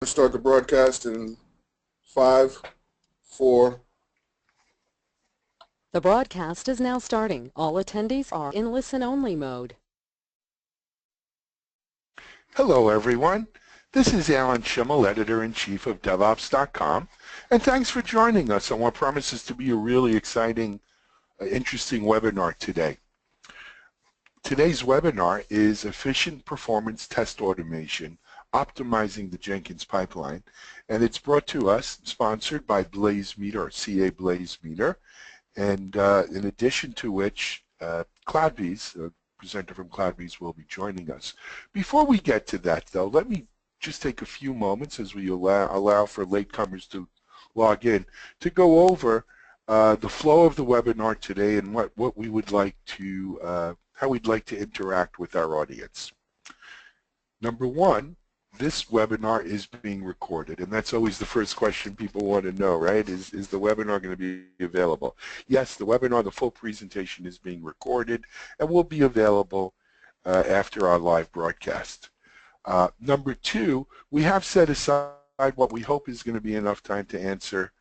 Start the broadcast in 5, 4. The broadcast is now starting. All attendees are in listen-only mode. Hello, everyone. This is Alan Schimmel, Editor-in-Chief of DevOps.com, and thanks for joining us on what promises to be a really exciting, interesting webinar today. Today's webinar is Efficient Performance Test Automation, Optimizing the Jenkins Pipeline, and it's brought to us, sponsored by BlazeMeter, or CA BlazeMeter, and in addition to which, CloudBees, a presenter from CloudBees, will be joining us. Before we get to that, though, let me just take a few moments as we allow for latecomers to log in to go over the flow of the webinar today and what we would like to, how we'd like to interact with our audience. Number one, this webinar is being recorded, and that's always the first question people want to know, right? Is the webinar going to be available? Yes, the webinar, the full presentation is being recorded and will be available after our live broadcast. Number two, we have set aside what we hope is going to be enough time to answer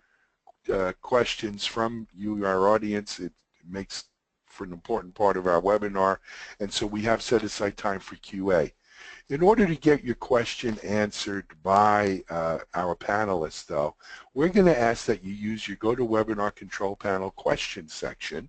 questions from you, our audience. It makes for an important part of our webinar, and so we have set aside time for QA. In order to get your question answered by our panelists, though, we're going to ask that you use your GoToWebinar Control Panel question section,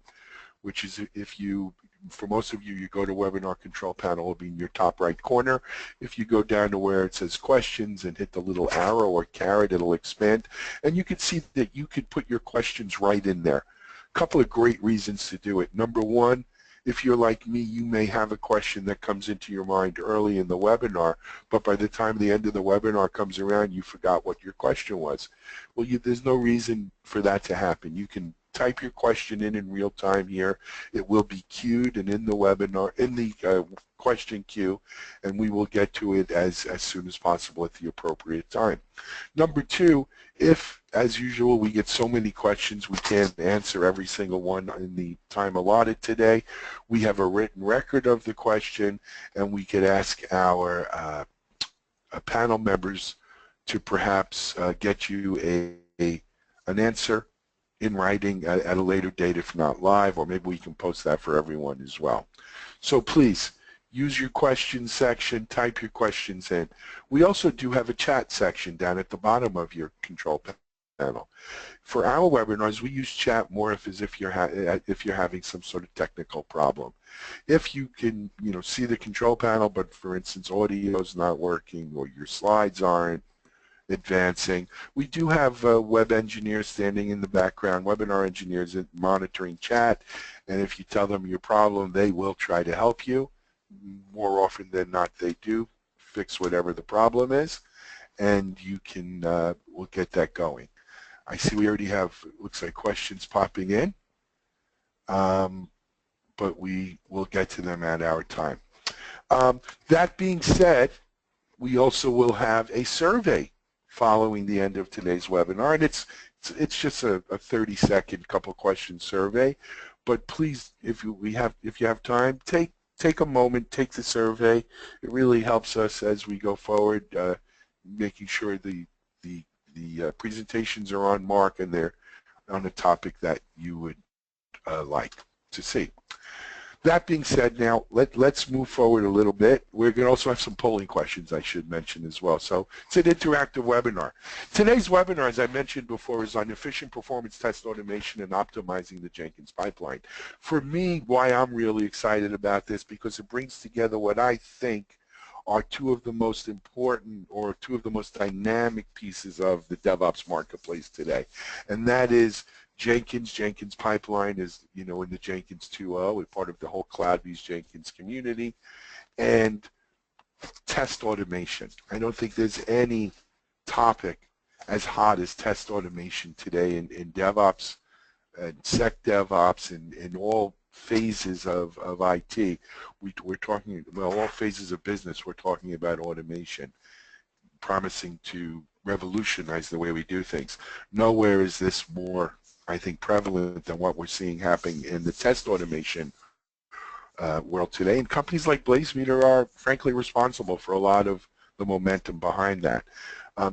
which is, if you, for most of you, your GoToWebinar Control Panel will be in your top right corner. If you go down to where it says questions and hit the little arrow or caret, it'll expand, and you can see that you could put your questions right in there. A couple of great reasons to do it. Number one, if you're like me, you may have a question that comes into your mind early in the webinar, but by the time the end of the webinar comes around, you forgot what your question was. Well, there's no reason for that to happen. You can type your question in real time here. It will be queued and in the webinar, in the question queue, and we will get to it as soon as possible at the appropriate time. Number two, if, as usual, we get so many questions we can't answer every single one in the time allotted today, we have a written record of the question, and we could ask our panel members to perhaps get you an answer in writing at a later date, if not live, or maybe we can post that for everyone as well. So please, use your questions section, type your questions in. We also do have a chat section down at the bottom of your control panel. For our webinars, we use chat more if you're having some sort of technical problem. If you can, see the control panel, but for instance, audio is not working or your slides aren't advancing, we do have web engineers standing in the background, webinar engineers monitoring chat, and if you tell them your problem, they will try to help you. More often than not, they do fix whatever the problem is, and you can, we'll get that going. I see we already have, looks like, questions popping in, but we will get to them at our time. That being said, we also will have a survey following the end of today's webinar, and it's just a 30-second couple question survey. But please, if you have time, take a moment, take the survey. It really helps us as we go forward, making sure the presentations are on mark and they're on a topic that you would like to see. That being said, now let's move forward a little bit. We're going to also have some polling questions I should mention as well. So it's an interactive webinar. Today's webinar, as I mentioned before, is on efficient performance test automation and optimizing the Jenkins pipeline. For me, why I'm really excited about this, because it brings together what I think are two of the most important or two of the most dynamic pieces of the DevOps marketplace today, and that is Jenkins Pipeline is, in the Jenkins 2.0, we're part of the whole CloudBees Jenkins community, and test automation. I don't think there's any topic as hot as test automation today in DevOps, and SecDevOps, and in all phases of IT. We're talking, well, all phases of business, we're talking about automation, promising to revolutionize the way we do things. Nowhere is this more, I think, prevalent than what we're seeing happening in the test automation world today. And companies like BlazeMeter are, frankly, responsible for a lot of the momentum behind that.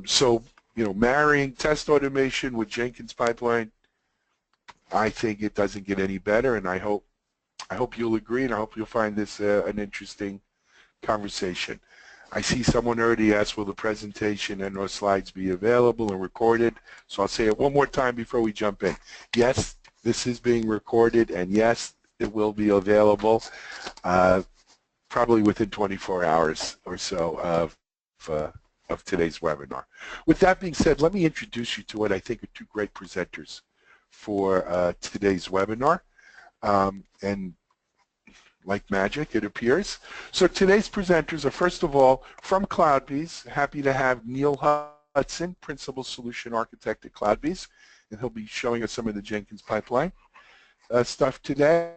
So, marrying test automation with Jenkins Pipeline, I think it doesn't get any better, and I hope you'll agree, and I hope you'll find this an interesting conversation. I see someone already asked, will the presentation and or slides be available and recorded? So I'll say it one more time before we jump in. Yes, this is being recorded, and yes, it will be available probably within 24 hours or so of today's webinar. With that being said, let me introduce you to what I think are two great presenters for today's webinar. And like magic, it appears. So today's presenters are, first of all, from CloudBees. Happy to have Neil Hudson, Principal Solution Architect at CloudBees, and he'll be showing us some of the Jenkins Pipeline stuff today.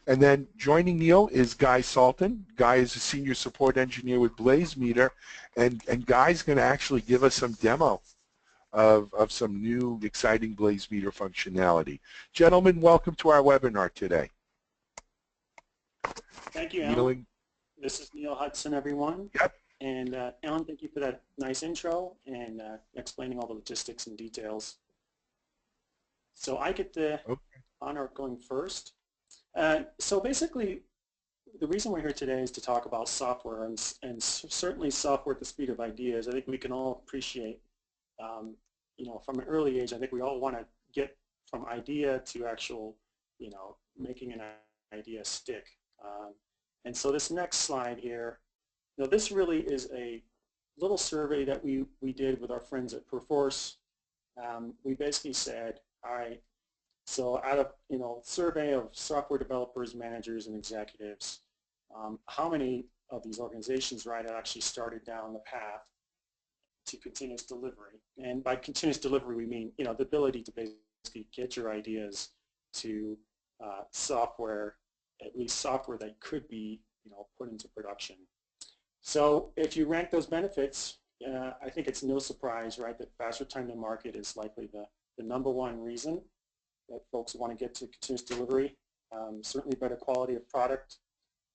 And then joining Neil is Guy Salton. Guy is a Senior Support Engineer with BlazeMeter, and Guy's going to actually give us some demo of some new exciting BlazeMeter functionality. Gentlemen, welcome to our webinar today. Thank you, Alan. This is Neil Hudson, everyone. Yep. And Alan, thank you for that nice intro and explaining all the logistics and details. So I get the honor of going first. So basically, the reason we're here today is to talk about software, and certainly software at the speed of ideas. I think we can all appreciate, from an early age, I think we all want to get from idea to actual, making an idea stick. And so this next slide here, this really is a little survey that we did with our friends at Perforce. We basically said, all right, so out of survey of software developers, managers, and executives, how many of these organizations, right, actually started down the path to continuous delivery? And by continuous delivery, we mean the ability to basically get your ideas to software, at least software that could be put into production. So if you rank those benefits, I think it's no surprise, right, that faster time to market is likely the #1 reason that folks want to get to continuous delivery. Certainly better quality of product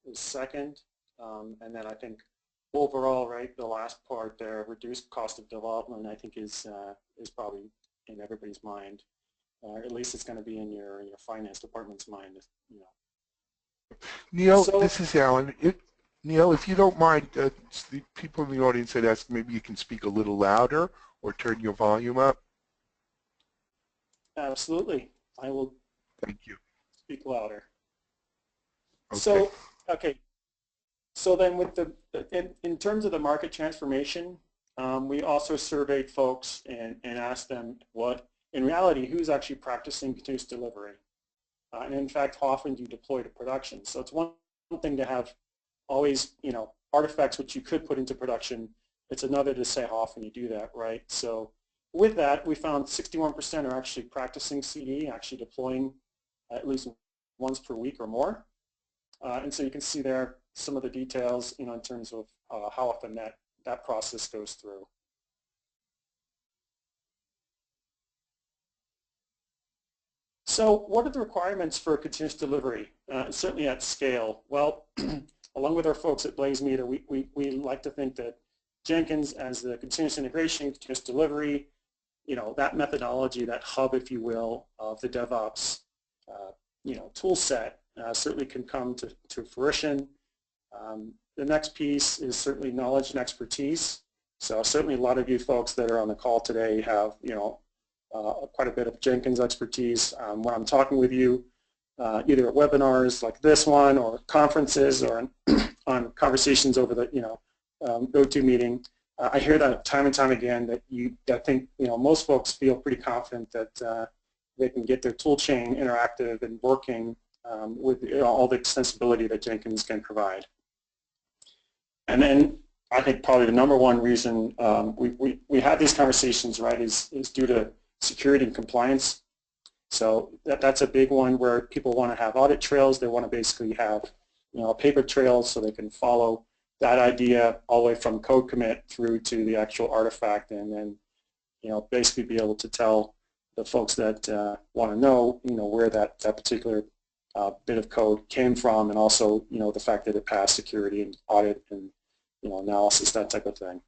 is second, and then I think overall, right, the last part there, reduced cost of development, I think is probably in everybody's mind. At least it's going to be in your finance department's mind. Neil, this is Alan. Neil, if you don't mind, the people in the audience had asked maybe you can speak a little louder or turn your volume up. Absolutely. I will. Thank you. Speak louder. Okay. So then with in terms of the market transformation, we also surveyed folks and asked them in reality, who's actually practicing continuous delivery? And in fact, how often do you deploy to production? So it's one thing to have always, artifacts which you could put into production. It's another to say how often you do that, right? So with that, we found 61% are actually practicing CD, actually deploying at least once per week or more. And so you can see there some of the details, in terms of how often that process goes through. So what are the requirements for continuous delivery, certainly at scale? Well, along with our folks at BlazeMeter, we like to think that Jenkins as the continuous integration, continuous delivery, that methodology, that hub, if you will, of the DevOps, tool set certainly can come to fruition. The next piece is certainly knowledge and expertise. So certainly a lot of you folks that are on the call today have, quite a bit of Jenkins expertise. When I'm talking with you, either at webinars like this one or conferences or on conversations over the, GoToMeeting, I hear that time and time again that I think, most folks feel pretty confident that they can get their tool chain interactive and working with all the extensibility that Jenkins can provide. And then I think probably the #1 reason we have these conversations, right, is due to security and compliance. So that's a big one where people want to have audit trails. They want to basically have a paper trail so they can follow that idea all the way from code commit through to the actual artifact, and then basically be able to tell the folks that want to know where that particular bit of code came from, and also the fact that it passed security and audit and analysis, that type of thing.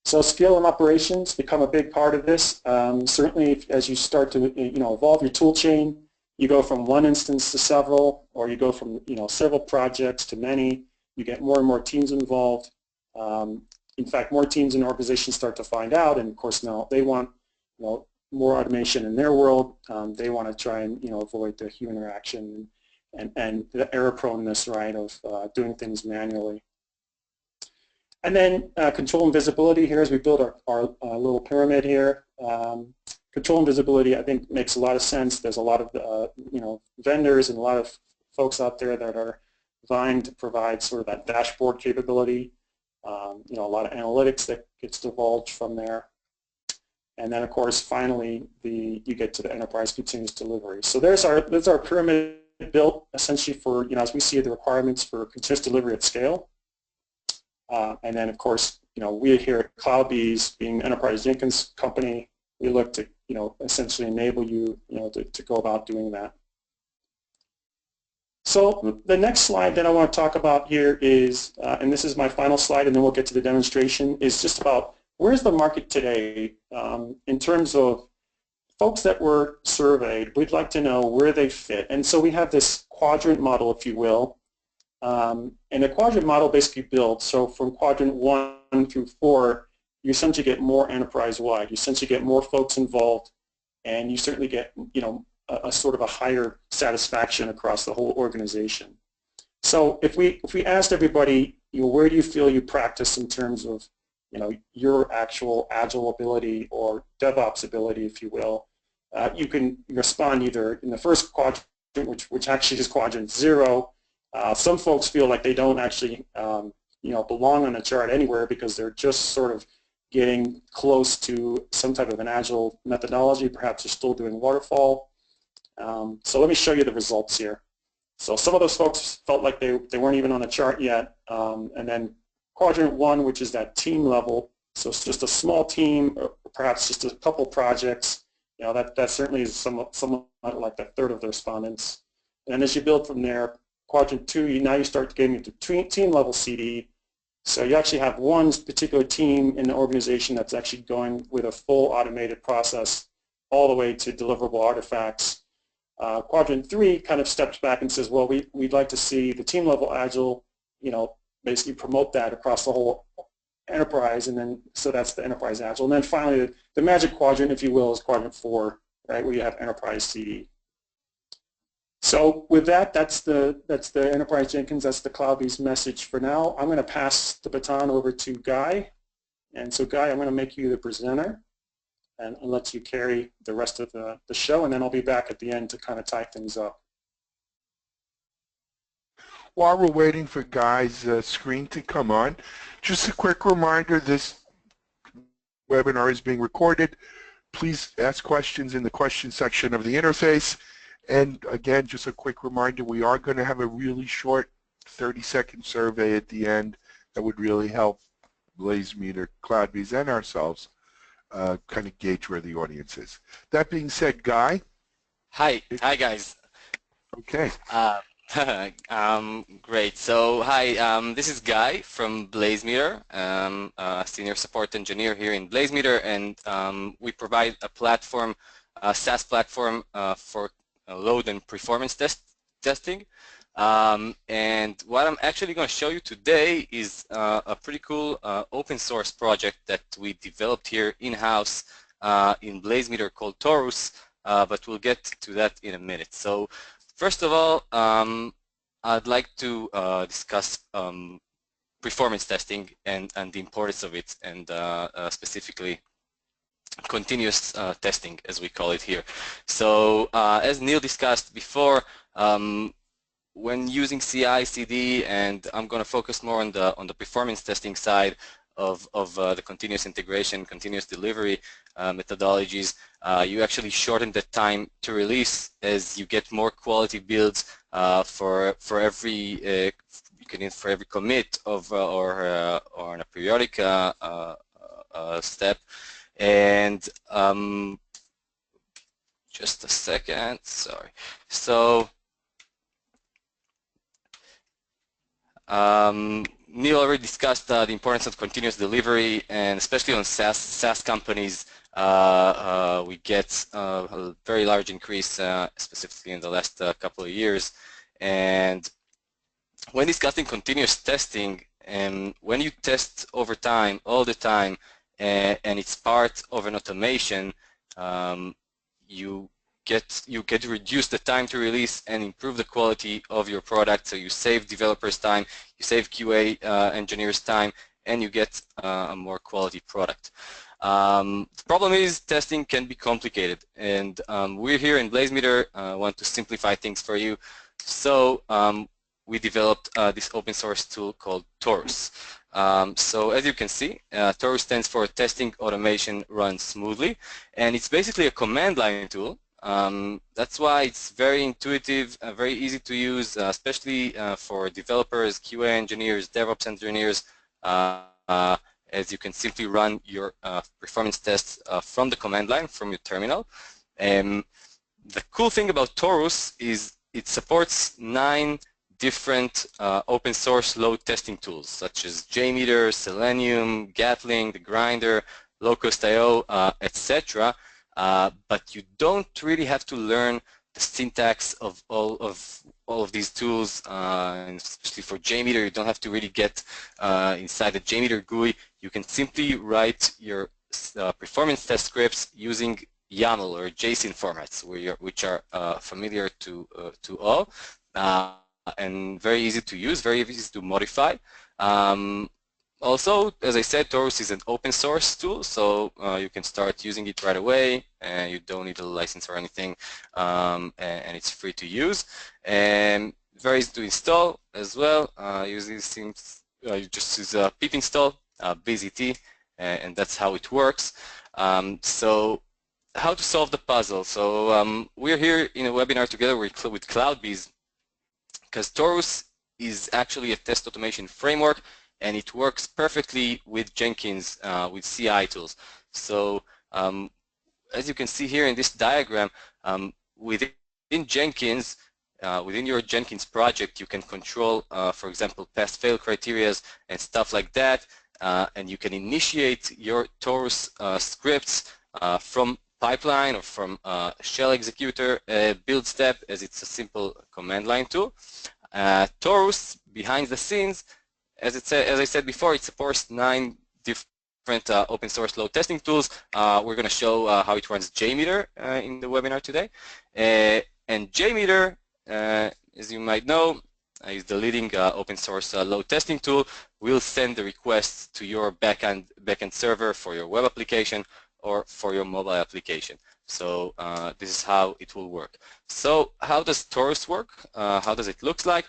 So scale and operations become a big part of this. Certainly, as you start to evolve your tool chain, you go from one instance to several, or you go from several projects to many. You get more and more teams involved. In fact, more teams and organizations start to find out, and of course now they want more automation in their world. They want to try and avoid the human interaction and the error proneness, right, of doing things manually. And then control and visibility here as we build our little pyramid here. Control and visibility, I think, makes a lot of sense. There's a lot of vendors and a lot of folks out there that are vying to provide sort of that dashboard capability. A lot of analytics that gets divulged from there. And then, of course, finally, you get to the enterprise continuous delivery. So there's our pyramid built essentially for, as we see the requirements for continuous delivery at scale. And then, of course, we here at CloudBees, being an enterprise Jenkins company, we look to, essentially enable you, to go about doing that. So the next slide that I want to talk about here is, and this is my final slide, and then we'll get to the demonstration, is just about where's the market today in terms of folks that were surveyed. We'd like to know where they fit. And so we have this quadrant model, if you will. And the quadrant model basically builds, so from quadrant 1 through 4, you essentially get more enterprise-wide. You essentially get more folks involved, and you certainly get, a sort of a higher satisfaction across the whole organization. So if we asked everybody, where do you feel you practice in terms of, your actual Agile ability or DevOps ability, if you will, you can respond either in the first quadrant, which actually is quadrant 0. Some folks feel like they don't actually, belong on the chart anywhere because they're just sort of getting close to some type of an Agile methodology. Perhaps they're still doing waterfall. So let me show you the results here. So some of those folks felt like they weren't even on the chart yet. And then quadrant 1, which is that team level, so it's just a small team, or perhaps just a couple projects. That certainly is somewhat like a third of the respondents. And as you build from there, quadrant 2, now you start getting into team level CD. So you actually have one particular team in the organization that's actually going with a full automated process all the way to deliverable artifacts. Quadrant 3 kind of steps back and says, well, we'd like to see the team level Agile, basically promote that across the whole enterprise, and then so that's the enterprise Agile. And then finally, the magic quadrant, if you will, is quadrant 4, right, where you have enterprise CD. So with that, that's the enterprise Jenkins, that's the CloudBees message for now. I'm going to pass the baton over to Guy. And so Guy, I'm going to make you the presenter and let you carry the rest of the show, and then I'll be back at the end to kind of tie things up. While we're waiting for Guy's screen to come on, just a quick reminder, this webinar is being recorded. Please ask questions in the question section of the interface. And again, just a quick reminder, we are going to have a really short 30-second survey at the end that would really help BlazeMeter, CloudBees, and ourselves kind of gauge where the audience is. That being said, Guy. Hi guys. Okay. Great. So hi, this is Guy from BlazeMeter. A senior support engineer here in BlazeMeter, and we provide a platform, a SaaS platform for load and performance testing. And what I'm actually going to show you today is a pretty cool open source project that we developed here in-house in BlazeMeter called Taurus, but we'll get to that in a minute. So first of all, I'd like to discuss performance testing and the importance of it, and specifically continuous testing, as we call it here. So as Neil discussed before, when using CI/CD, and I'm going to focus more on the performance testing side of the continuous integration, continuous delivery methodologies, you actually shorten the time to release as you get more quality builds for every commit of or on a periodic step. And just a second, sorry. So Neil already discussed the importance of continuous delivery, and especially on SaaS companies, we get a very large increase, specifically in the last couple of years. And when discussing continuous testing, when you test over time, all the time, and it's part of an automation, you get to reduce the time to release and improve the quality of your product. So you save developers time, you save QA engineers time, and you get a more quality product. The problem is testing can be complicated, and we're here in BlazeMeter want to simplify things for you. So we developed this open source tool called Taurus. So as you can see, Taurus stands for Testing Automation Runs Smoothly, and it's basically a command line tool. That's why it's very intuitive, very easy to use, especially for developers, QA engineers, DevOps engineers, as you can simply run your performance tests from the command line, from your terminal. The cool thing about Taurus is it supports 9 different open source load testing tools, such as JMeter, Selenium, Gatling, the Grinder, Locust.io, etc. But you don't really have to learn the syntax of all of these tools, and especially for JMeter, you don't have to really get inside the JMeter GUI. You can simply write your performance test scripts using YAML or JSON formats, which are familiar to all, and very easy to use, very easy to modify. Also, as I said, Taurus is an open source tool, so you can start using it right away, and you don't need a license or anything, and it's free to use, and very easy to install as well. You just use pip install, BZT, and that's how it works. So how to solve the puzzle? So we're here in a webinar together with CloudBees, because Taurus is actually a test automation framework, and it works perfectly with Jenkins, with CI tools. So as you can see here in this diagram, within Jenkins, within your Jenkins project, you can control, for example, pass-fail criteria and stuff like that, and you can initiate your Taurus scripts from pipeline or from shell executor build step, as it's a simple command line tool. Taurus, behind the scenes, as I said before, it supports 9 different open source load testing tools. We're going to show how it runs JMeter in the webinar today. And JMeter, as you might know, is the leading open source load testing tool. We'll send the requests to your backend server for your web application or for your mobile application. So this is how it will work. So how does Taurus work? How does it look like?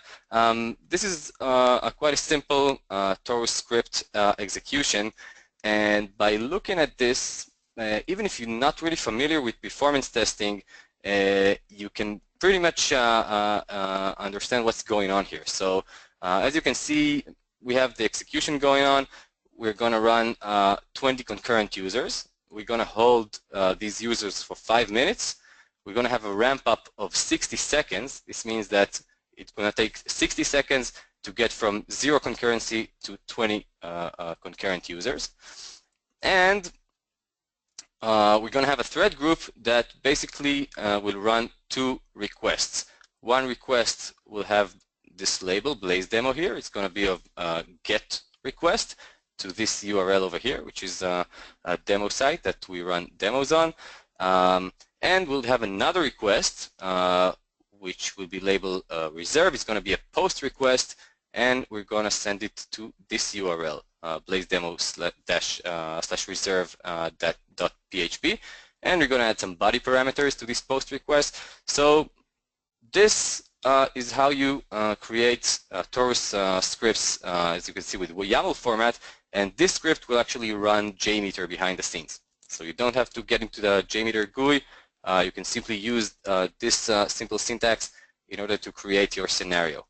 This is quite a simple Taurus script execution, and by looking at this, even if you're not really familiar with performance testing, you can pretty much understand what's going on here. So as you can see, we have the execution going on. We're going to run 20 concurrent users. We're going to hold these users for 5 minutes. We're going to have a ramp up of 60 seconds. This means that it's going to take 60 seconds to get from 0 concurrency to 20 concurrent users. And we're going to have a thread group that basically will run 2 requests. One request will have this label, Blaze Demo here. It's going to be a GET request to this URL over here, which is a demo site that we run demos on. And we'll have another request, which will be labeled reserve. It's going to be a post request, and we're going to send it to this URL, blaze-demo/reserve.php. And we're going to add some body parameters to this post request. So this is how you create Taurus scripts, as you can see, with YAML format. And this script will actually run JMeter behind the scenes. So you don't have to get into the JMeter GUI. You can simply use this simple syntax in order to create your scenario.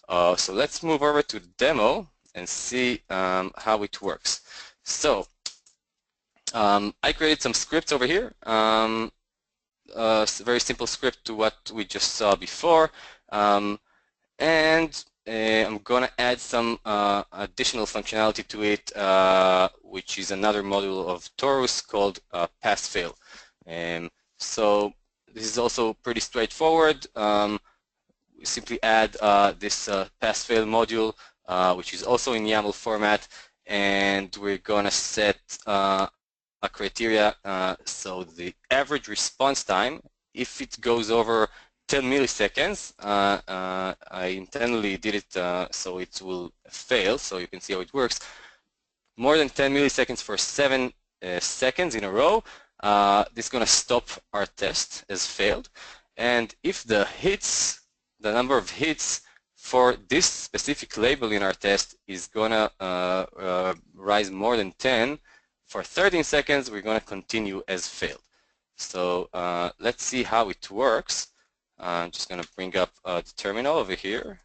So let's move over to the demo and see how it works. So I created some scripts over here. A very simple script to what we just saw before. And I'm going to add some additional functionality to it, which is another module of Taurus called pass-fail. So this is also pretty straightforward. We simply add this pass-fail module, which is also in YAML format, and we're going to set a criteria. So the average response time, if it goes over 10 milliseconds, I intentionally did it so it will fail, so you can see how it works. More than 10 milliseconds for 7 seconds in a row, this is going to stop our test as failed. And if the number of hits for this specific label in our test is going to rise more than 10, for 13 seconds, we're going to continue as failed. So let's see how it works. I'm just going to bring up the terminal over here.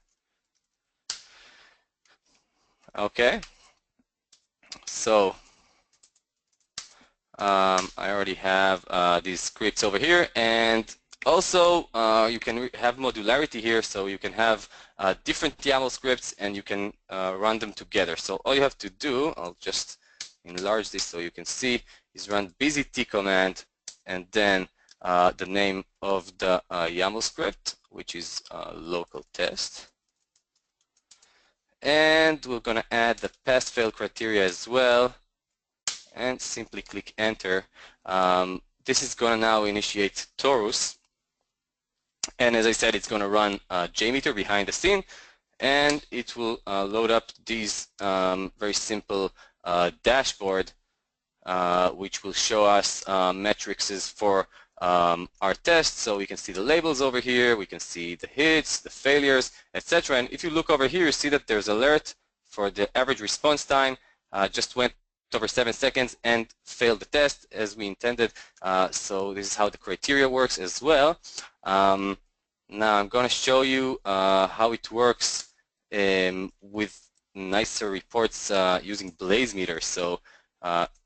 Okay. So I already have these scripts over here, and also you can have modularity here, so you can have different YAML scripts and you can run them together. So all you have to do, I'll just enlarge this so you can see, is run bzt command and then the name of the YAML script, which is local test. And we're going to add the pass-fail criteria as well, and simply click enter. This is going to now initiate Taurus, and as I said, it's going to run JMeter behind the scene, and it will load up these very simple dashboard, which will show us metrics for our test. So we can see the labels over here, we can see the hits, the failures, etc. And if you look over here, you see that there's alert for the average response time, just went over 7 seconds and failed the test as we intended. So this is how the criteria works as well. Now I'm going to show you how it works with nicer reports using BlazeMeter. So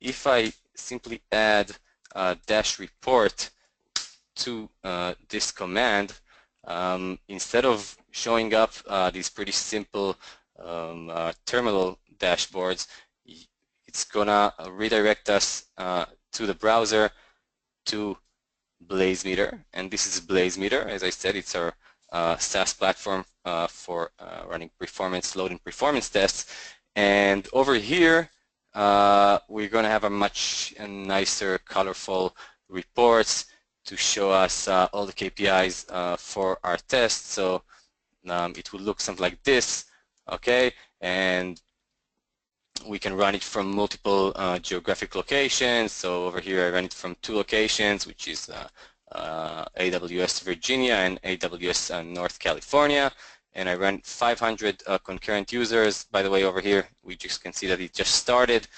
if I simply add dash report to this command, instead of showing up these pretty simple terminal dashboards, it's gonna redirect us to the browser to BlazeMeter, and this is BlazeMeter. As I said, it's our SaaS platform for running performance load and performance tests. And over here, we're going to have a much nicer, colorful reports to show us all the KPIs for our tests. So it will look something like this, okay? And we can run it from multiple geographic locations. So over here, I run it from 2 locations, which is AWS Virginia and AWS North California. And I ran 500 concurrent users. By the way, over here, we just can see that it just started.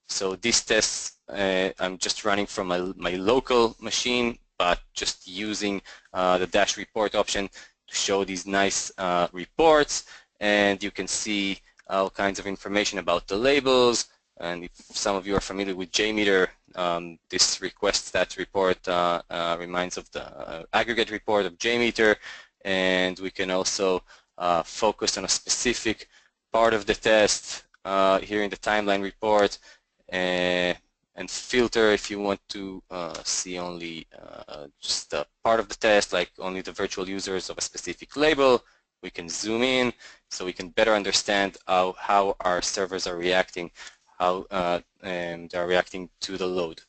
So these tests, I'm just running from my local machine, but just using the dash report option to show these nice reports. And you can see all kinds of information about the labels. And if some of you are familiar with JMeter, this request stats report reminds of the aggregate report of JMeter. And we can also focus on a specific part of the test here in the timeline report, and filter if you want to see only just a part of the test, like only the virtual users of a specific label. We can zoom in so we can better understand how our servers are reacting, how they're reacting to the load.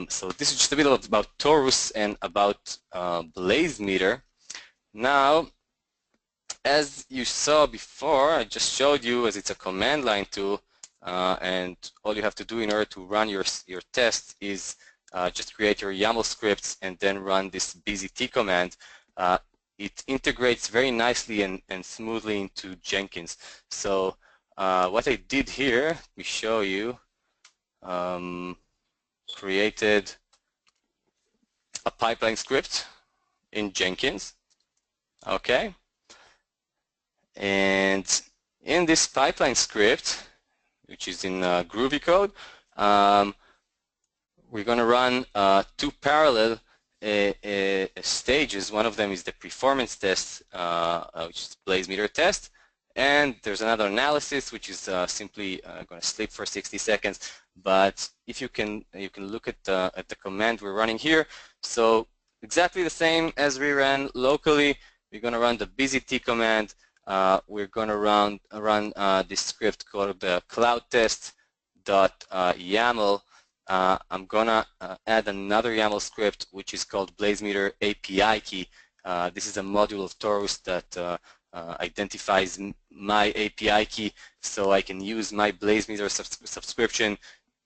So this is just a bit about Taurus and about BlazeMeter. Now, as you saw before, I just showed you as it's a command line tool, and all you have to do in order to run your test is just create your YAML scripts and then run this bzt command. It integrates very nicely and smoothly into Jenkins. So what I did here, let me show you, created a pipeline script in Jenkins. Okay, and in this pipeline script, which is in Groovy code, we're going to run 2 parallel stages. One of them is the performance test, which is BlazeMeter test, and there's another analysis, which is simply going to sleep for 60 seconds. But if you can look at the command we're running here. So exactly the same as we ran locally. We're going to run the BZT command. We're going to run this script called the cloudtest.yaml. I'm going to add another YAML script, which is called BlazeMeter API key. This is a module of Taurus that identifies my API key, so I can use my BlazeMeter subscription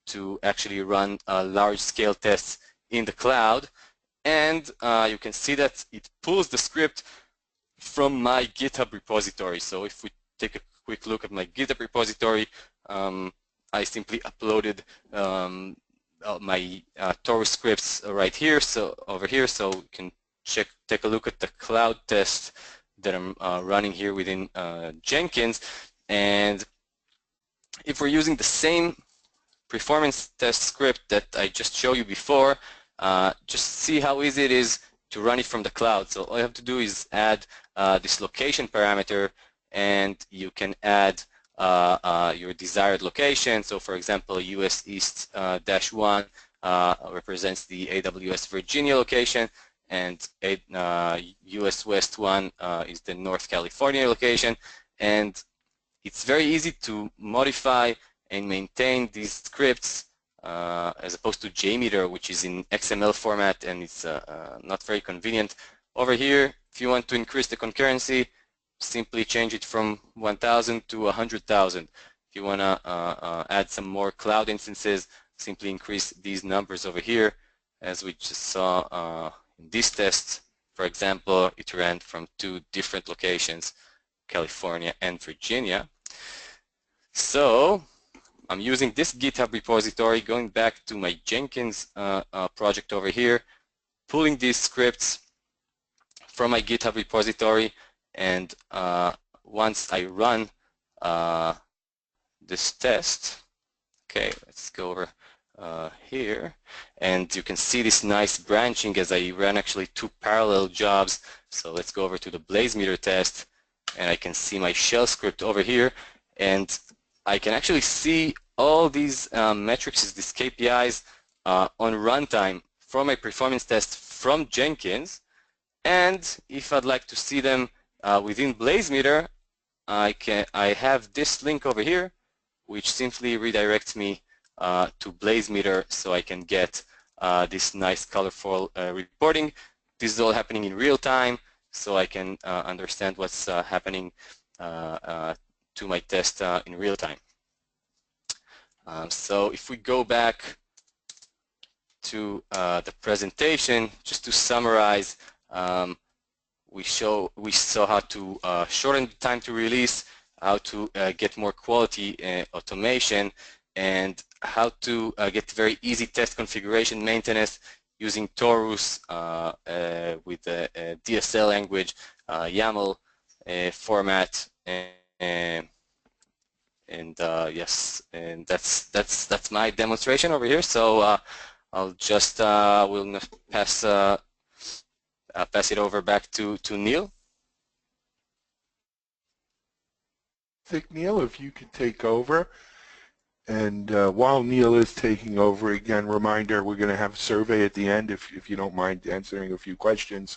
to actually run large-scale tests in the cloud. And you can see that it pulls the script from my GitHub repository. So if we take a quick look at my GitHub repository, I simply uploaded my Taurus scripts right here, so over here, so you can take a look at the cloud test that I'm running here within Jenkins. And if we're using the same performance test script that I just showed you before, just see how easy it is to run it from the cloud. So all you have to do is add this location parameter, and you can add your desired location. So for example, US East -1 represents the AWS Virginia location, and US West 1 is the North California location. And it's very easy to modify and maintain these scripts as opposed to JMeter, which is in XML format, and it's not very convenient. Over here, if you want to increase the concurrency, simply change it from 1,000 to 100,000. If you want to add some more cloud instances, simply increase these numbers over here. As we just saw in this test, for example, it ran from 2 different locations, California and Virginia. So I'm using this GitHub repository, going back to my Jenkins project over here, pulling these scripts from my GitHub repository, and once I run this test, okay, let's go over here, and you can see this nice branching as I ran actually 2 parallel jobs. So let's go over to the BlazeMeter test, and I can see my shell script over here, and I can actually see all these metrics, these KPIs on runtime from my performance test from Jenkins. And if I'd like to see them within BlazeMeter, I have this link over here, which simply redirects me to BlazeMeter, so I can get this nice colorful reporting. This is all happening in real time, so I can understand what's happening to my test in real time. So if we go back to the presentation, just to summarize, we saw how to shorten the time to release, how to get more quality automation, and how to get very easy test configuration maintenance using Taurus with the DSL language, YAML format, and yes, and that's my demonstration over here. So I'll just we'll pass it over back to Neil. I think, Neil, if you could take over. And while Neil is taking over, again, reminder, we're going to have a survey at the end if you don't mind answering a few questions.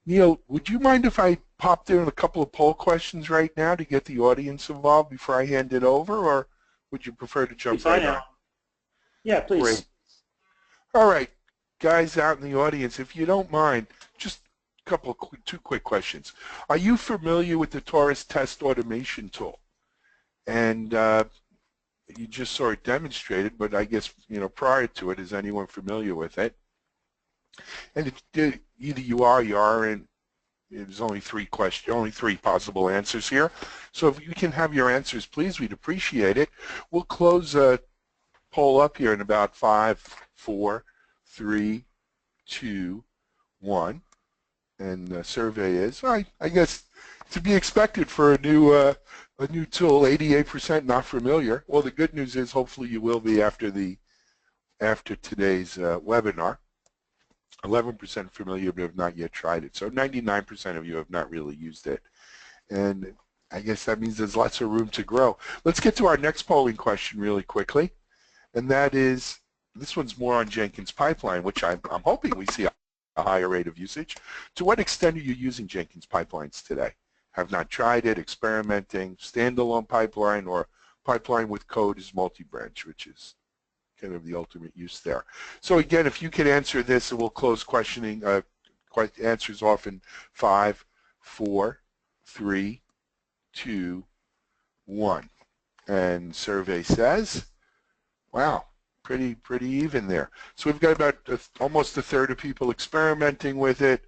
Neil, would you mind if I popped in a couple of poll questions right now to get the audience involved before I hand it over, or would you prefer to jump right on? Yeah, please. Great. All right, guys out in the audience, if you don't mind, just a couple of 2 quick questions. Are you familiar with the Taurus test automation tool? And you just saw it demonstrated, but I guess, you know, prior to it, is anyone familiar with it? And if either you are, and there's only 3 possible answers here. So if you can have your answers, please, we'd appreciate it. We'll close a poll up here in about 5, 4, 3, 2, 1, and the survey is, I guess, to be expected for a new tool. 88% not familiar. Well, the good news is hopefully you will be after today's webinar. 11% familiar but have not yet tried it. So 99% of you have not really used it. And I guess that means there's lots of room to grow. Let's get to our next polling question really quickly. And that is, this one's more on Jenkins Pipeline, which I'm hoping we see a higher rate of usage. To what extent are you using Jenkins pipelines today? Have not tried it, experimenting, standalone pipeline, or pipeline with code is multi-branch, which is kind of the ultimate use there. So again, if you could answer this, and we'll close questioning, answers off in 5, 4, 3, 2, 1. And survey says, wow, pretty even there. So we've got about almost a third of people experimenting with it,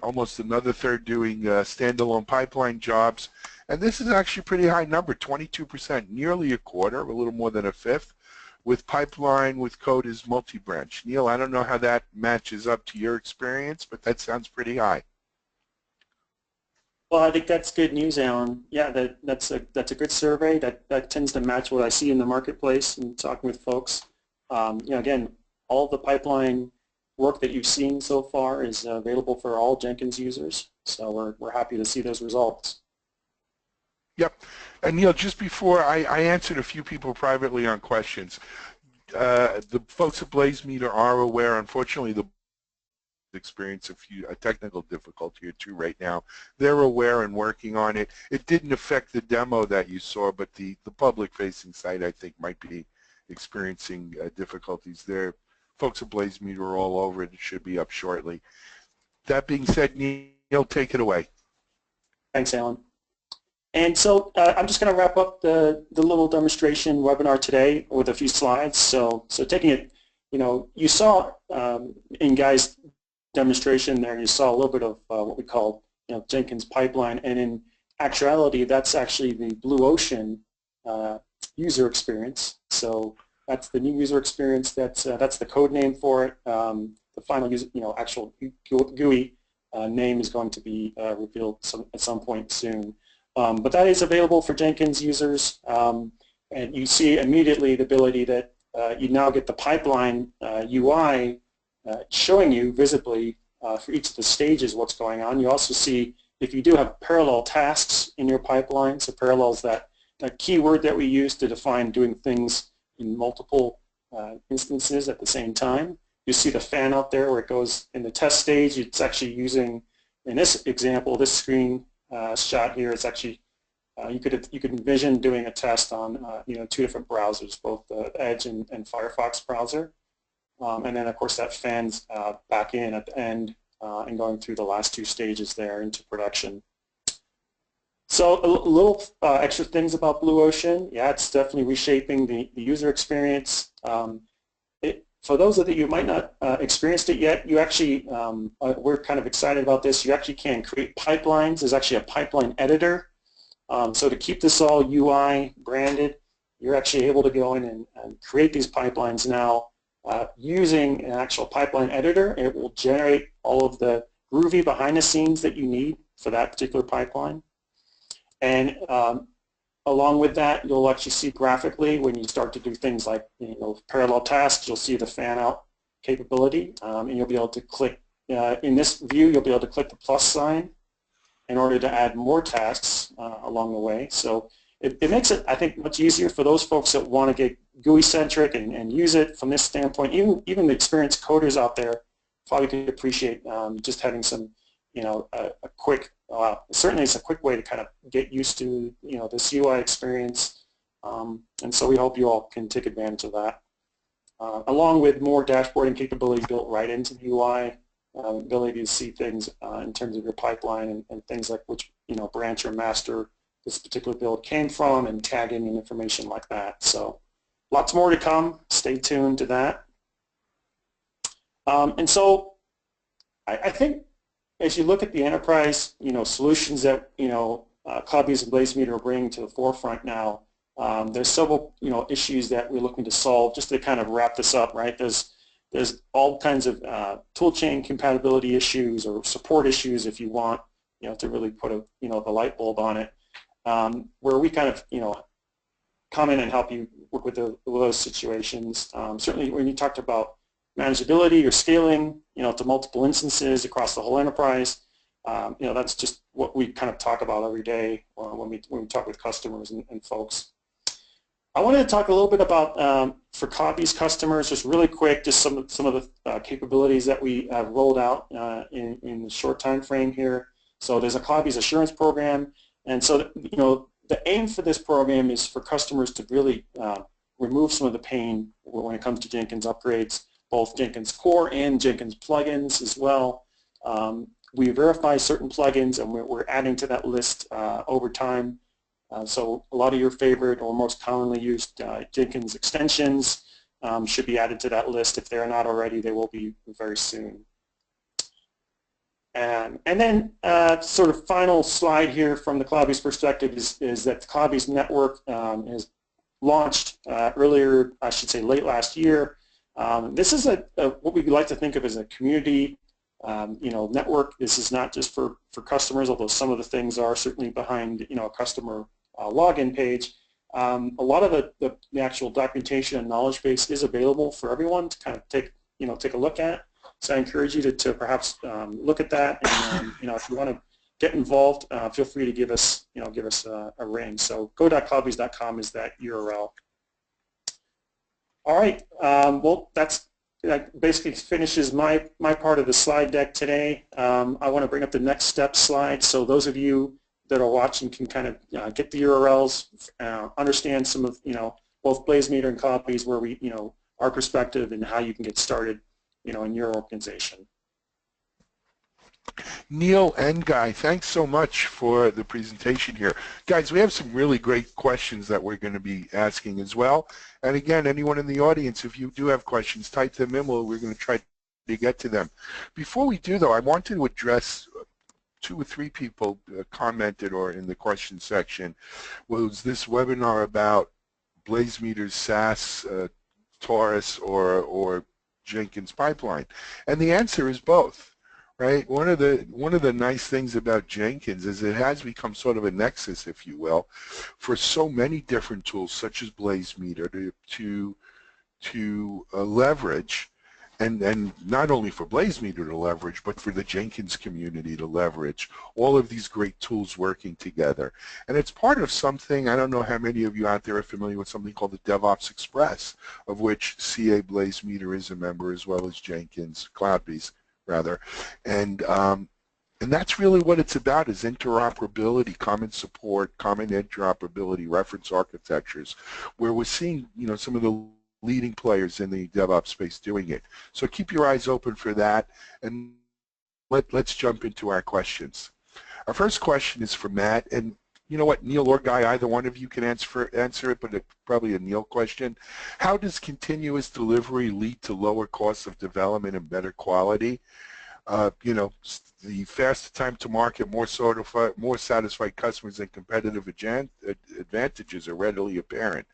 almost another third doing standalone pipeline jobs. And this is actually a pretty high number, 22%, nearly a quarter, a little more than a fifth, with pipeline with code is multi-branch. Neil, I don't know how that matches up to your experience, but that sounds pretty high. Well, I think that's good news, Alan. Yeah, that's a good survey. That tends to match what I see in the marketplace and talking with folks. Again, all the pipeline work that you've seen so far is available for all Jenkins users. So we're happy to see those results. Yep. And Neil, just before I answered a few people privately on questions, the folks at BlazeMeter are aware, unfortunately, the experience a technical difficulty or two right now. They're aware and working on it. It didn't affect the demo that you saw, but the public-facing site, I think, might be experiencing difficulties there. Folks at BlazeMeter are all over it. It should be up shortly. That being said, Neil, take it away. Thanks, Alan. And so I'm just going to wrap up the little demonstration webinar today with a few slides. So taking it, you saw in Guy's demonstration there, you saw a little bit of what we call Jenkins Pipeline, and in actuality, that's actually the Blue Ocean user experience. So that's the new user experience. That's the code name for it. The final user, actual GUI name is going to be revealed at some point soon. But that is available for Jenkins users, and you see immediately the ability that you now get the pipeline UI showing you visibly for each of the stages what's going on. You also see if you do have parallel tasks in your pipeline, so parallel is that keyword that we use to define doing things in multiple instances at the same time. You see the fan out there where it goes in the test stage. It's actually using, in this example, this screen shot here, it's actually you could envision doing a test on two different browsers, both the Edge and Firefox browser, and then of course that fans back in at the end and going through the last two stages there into production. So a little extra things about Blue Ocean. Yeah, it's definitely reshaping the user experience. For those of you who might not experienced it yet, you actually, we're kind of excited about this. You actually can create pipelines. There's actually a pipeline editor. So to keep this all UI branded, you're actually able to go in and create these pipelines now using an actual pipeline editor. It will generate all of the groovy behind the scenes that you need for that particular pipeline. And along with that, you'll actually see graphically when you start to do things like parallel tasks, you'll see the fan out capability, and you'll be able to click in this view. You'll be able to click the plus sign in order to add more tasks along the way. So it makes it, I think, much easier for those folks that want to get GUI centric and use it from this standpoint. Even the experienced coders out there probably could appreciate just having some, a quick. Certainly, it's a quick way to kind of get used to this UI experience, and so we hope you all can take advantage of that, along with more dashboarding capability built right into the UI, ability to see things in terms of your pipeline and things like which branch or master this particular build came from, and tagging and information like that. So lots more to come. Stay tuned to that. And so I think, as you look at the enterprise, solutions that CloudBees and BlazeMeter are bringing to the forefront now, there's several issues that we're looking to solve. Just to kind of wrap this up, right? There's all kinds of toolchain compatibility issues or support issues, if you want, to really put the light bulb on it, where we kind of come in and help you work with those situations. Certainly, when you talked about manageability or scaling, to multiple instances across the whole enterprise. That's just what we kind of talk about every day when we talk with customers and folks. I wanted to talk a little bit about, for CloudBees customers, just really quick, just some of the capabilities that we have rolled out in the short time frame here. So there's a CloudBees assurance program, and so the aim for this program is for customers to really remove some of the pain when it comes to Jenkins upgrades, both Jenkins core and Jenkins plugins as well. We verify certain plugins, and we're adding to that list over time. So a lot of your favorite or most commonly used Jenkins extensions should be added to that list. If they're not already, they will be very soon. And then sort of final slide here from the CloudBees perspective is that the CloudBees network is launched earlier, I should say late last year. This is what we like to think of as a community network. This is not just for customers, although some of the things are certainly behind a customer login page. A lot of the actual documentation and knowledge base is available for everyone to kind of take a look at. So I encourage you to perhaps look at that, and if you want to get involved, feel free to give us a ring. So go.cloudbees.com is that URL. All right. Well, that basically finishes my part of the slide deck today. I want to bring up the next step slide, so those of you that are watching can kind of get the URLs, understand some of both BlazeMeter and CloudBees, where we our perspective and how you can get started in your organization. Neil and Guy, thanks so much for the presentation here. Guys, we have some really great questions that we're going to be asking as well. And again, anyone in the audience, if you do have questions, type them in. We're going to try to get to them. Before we do, though, I want to address 2 or 3 people commented or in the question section. Was this webinar about BlazeMeter's SaaS, Taurus, or Jenkins Pipeline? And the answer is both, right? One of the nice things about Jenkins is it has become sort of a nexus, if you will, for so many different tools such as BlazeMeter to leverage, and not only for BlazeMeter to leverage, but for the Jenkins community to leverage all of these great tools working together. And it's part of something, I don't know how many of you out there are familiar with something called the DevOps Express, of which CA BlazeMeter is a member, as well as Jenkins, CloudBees rather. And that's really what it's about, is interoperability, common support, common interoperability, reference architectures, where we're seeing some of the leading players in the DevOps space doing it. So keep your eyes open for that, and let's jump into our questions. Our first question is for Matt, and you know what, Neil or Guy, either one of you can answer it, but it's probably a Neil question. How does continuous delivery lead to lower costs of development and better quality? The faster time to market, more satisfied customers, and competitive advantages are readily apparent.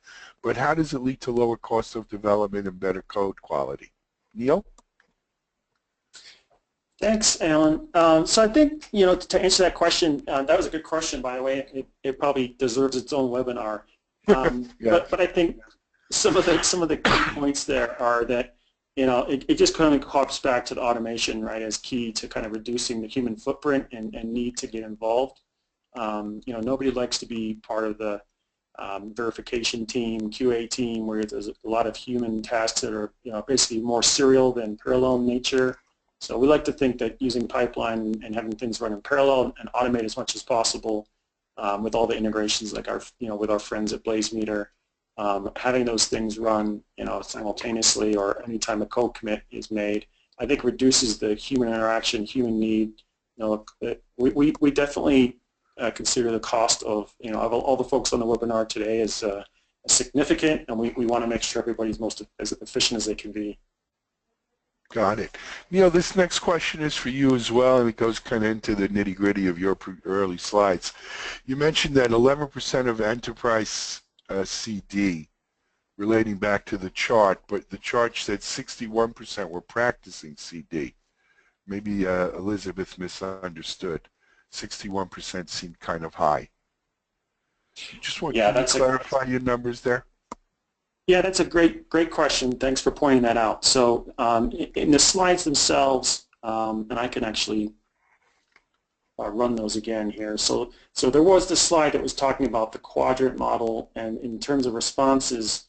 But how does it lead to lower costs of development and better code quality? Neil? Thanks, Alan. So I think to answer that question, that was a good question, by the way. It probably deserves its own webinar. Yeah. But I think some of the key points there are that it just kind of harps back to the automation, right, as key to kind of reducing the human footprint and need to get involved. Nobody likes to be part of the verification team, QA team, where there's a lot of human tasks that are basically more serial than parallel in nature. So we like to think that using pipeline and having things run in parallel and automate as much as possible with all the integrations, like with our friends at BlazeMeter, having those things run simultaneously or anytime a code commit is made, I think reduces the human interaction, human need. We definitely consider the cost of all the folks on the webinar today as significant, and we want to make sure everybody's as efficient as they can be. Got it. Neil, this next question is for you as well, and it goes kind of into the nitty-gritty of your early slides. You mentioned that 11% of enterprise CD, relating back to the chart, but the chart said 61% were practicing CD. Maybe Elizabeth misunderstood. 61% seemed kind of high. Just want to clarify your numbers there. Yeah, that's a great question. Thanks for pointing that out. So in the slides themselves, and I can actually run those again here. So there was this slide that was talking about the quadrant model, and in terms of responses,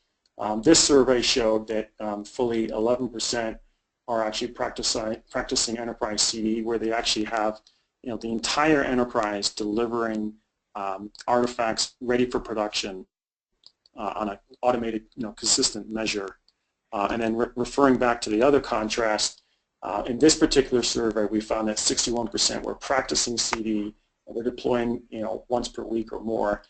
this survey showed that fully 11% are actually practicing enterprise CD, where they actually have, the entire enterprise delivering artifacts ready for production on an automated, consistent measure. And then referring back to the other contrast, in this particular survey, we found that 61% were practicing CD, and they're deploying, once per week or more.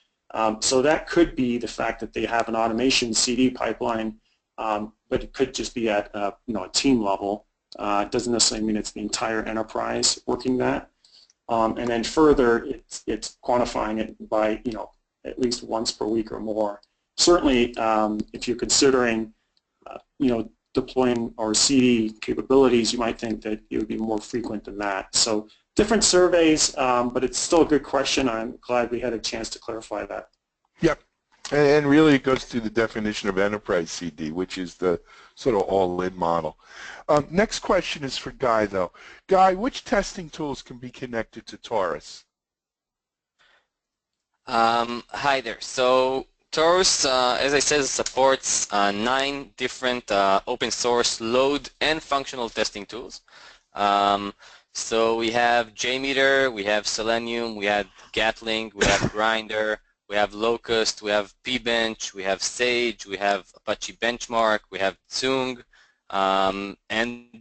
So that could be the fact that they have an automation CD pipeline, but it could just be at a team level. It doesn't necessarily mean it's the entire enterprise working that. And then further, it's quantifying it by at least once per week or more. Certainly, if you're considering deploying our CD capabilities, you might think that it would be more frequent than that. So different surveys, but it's still a good question. I'm glad we had a chance to clarify that. Yep, and really it goes to the definition of enterprise CD, which is the sort of all-in model. Next question is for Guy, though. Guy, which testing tools can be connected to Taurus? Hi there. So Taurus, as I said, supports 9 different open source load and functional testing tools. So we have JMeter, we have Selenium, we have Gatling, we have Grinder, we have Locust, we have pbench, we have Sage, we have Apache Benchmark, we have Tsung, and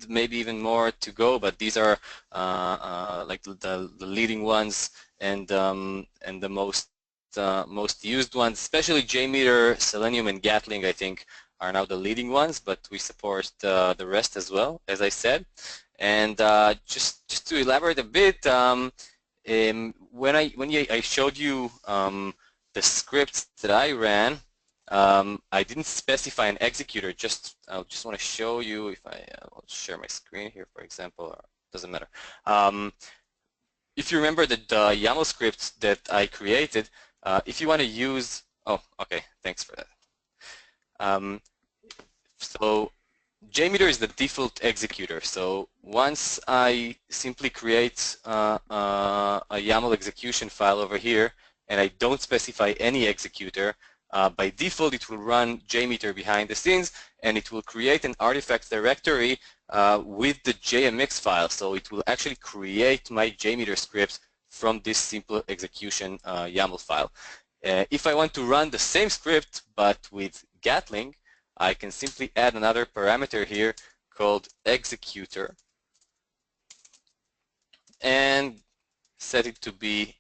maybe even more to go, but these are like the leading ones and the most used ones, especially JMeter, Selenium, and Gatling, I think, are now the leading ones, but we support the rest as well, as I said. And just to elaborate a bit, when I showed you the scripts that I ran, I didn't specify an executor. I just want to show you if I'll share my screen here, for example. Or doesn't matter. If you remember the YAML scripts that I created, if you want to use, oh, okay, thanks for that. So JMeter is the default executor. So once I simply create a YAML execution file over here, and I don't specify any executor, by default it will run JMeter behind the scenes, and it will create an artifacts directory with the JMX file. So it will actually create my JMeter scripts from this simple execution YAML file. If I want to run the same script but with Gatling, I can simply add another parameter here called executor and set it to be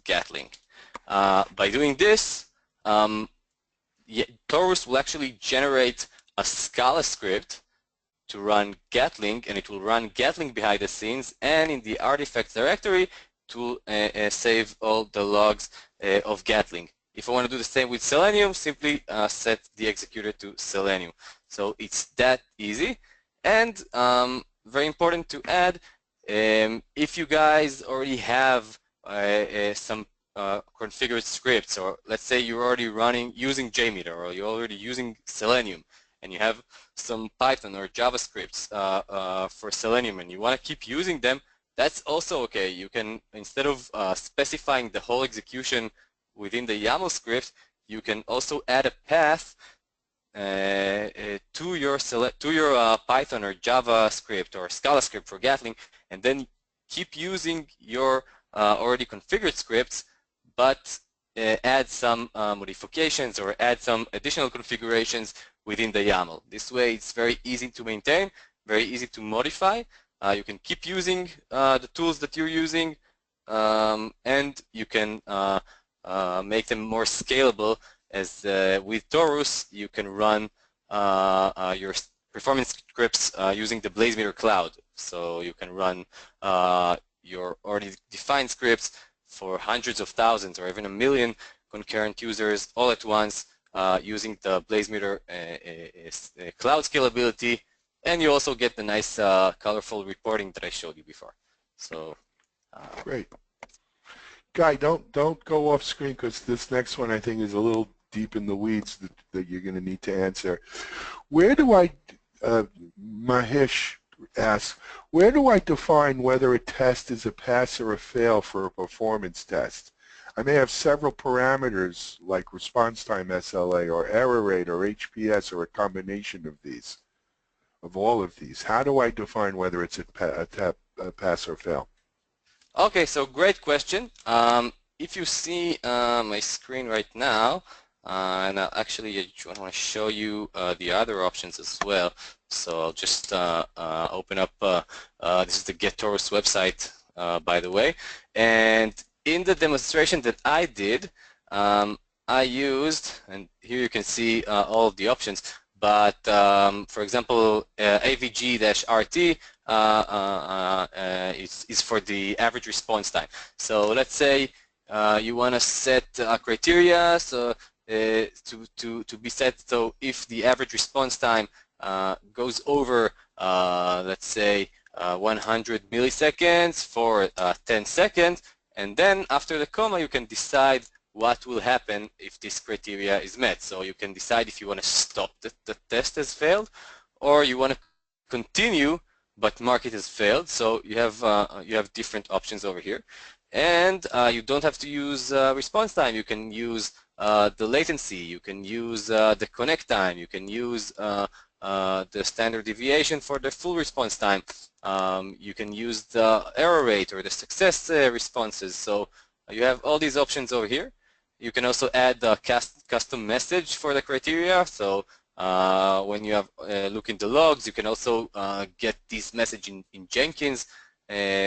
Gatling. By doing this, Taurus will actually generate a Scala script to run Gatling, and it will run Gatling behind the scenes, and in the artifacts directory to save all the logs of Gatling. If I want to do the same with Selenium, simply set the executor to Selenium. So it's that easy. And very important to add, if you guys already have some configured scripts, or let's say you're already using JMeter, or you're already using Selenium, and you have some Python or JavaScripts for Selenium, and you want to keep using them, that's also okay. You can, instead of specifying the whole execution within the YAML script, you can also add a path to your Python or JavaScript or Scala script for Gatling, and then keep using your already configured scripts, but add some modifications or add some additional configurations within the YAML. This way it's very easy to maintain, very easy to modify. You can keep using the tools that you're using, and you can make them more scalable, as with Taurus you can run your performance scripts using the BlazeMeter cloud. So you can run your already defined scripts for hundreds of thousands or even 1 million concurrent users all at once using the BlazeMeter cloud scalability, and you also get the nice colorful reporting that I showed you before. So great. Guy, don't go off screen, because this next one I think is a little deep in the weeds that you're going to need to answer. Where do I, Mahesh asks, where do I define whether a test is a pass or a fail for a performance test? I may have several parameters like response time SLA or error rate or HPS or a combination of these, of all of these. How do I define whether it's a pass or fail? Okay, so great question. If you see my screen right now, and actually I want to show you the other options as well. So I'll just open up, this is the Get Taurus website, by the way. And in the demonstration that I did, I used, and here you can see all of the options, but for example, AVG-RT is for the average response time. So let's say you want to set a criteria so to be set, so if the average response time goes over, let's say 100 milliseconds for 10 seconds, and then after the comma you can decide what will happen if this criteria is met. So you can decide if you want to stop the test as failed, or you want to continue but mark it as failed. So you have different options over here, and you don't have to use response time. You can use the latency. You can use the connect time. You can use the standard deviation for the full response time. You can use the error rate or the success responses. So you have all these options over here. You can also add the custom message for the criteria. So when you have look in the logs, you can also get this message in Jenkins.